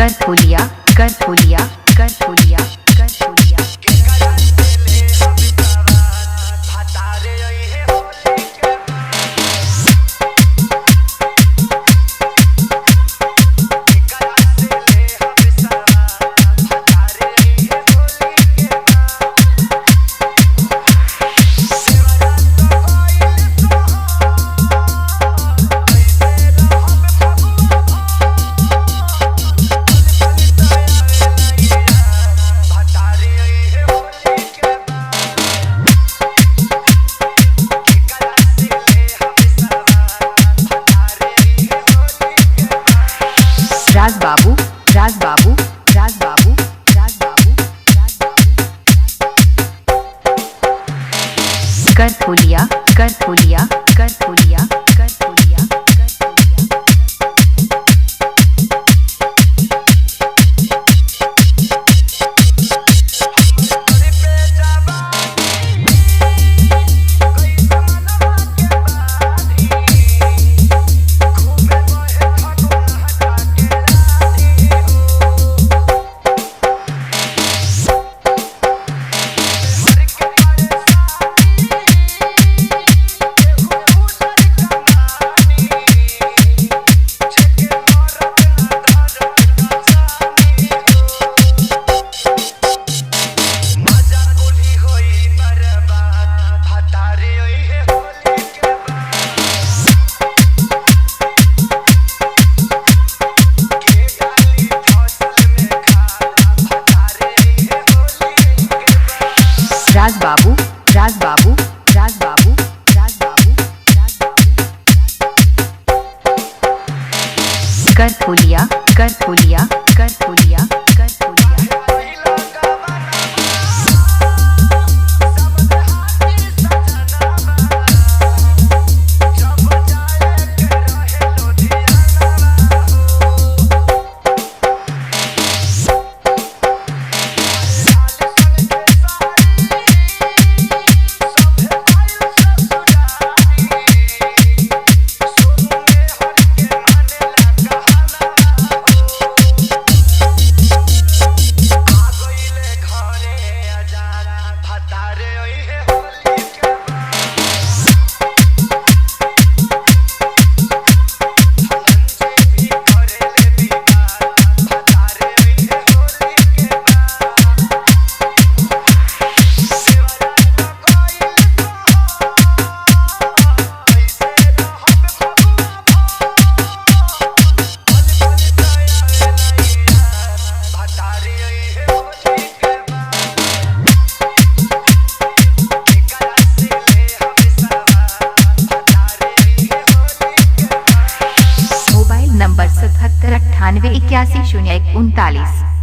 करथोलिया करथोलिया करथोलिया करथोलिया। राज बाबू राज बाबू राज बाबू राज बाबू राज बाबू। करथोलिया करथोलिया करथोलिया करथोलिया करथोलिया। राज बाबू राज बाबू राज बाबू राज बाबू राज बाबू। करथोलिया करथोलिया करथोलिया करथोलिया। नंबर 77 98 81 01 39।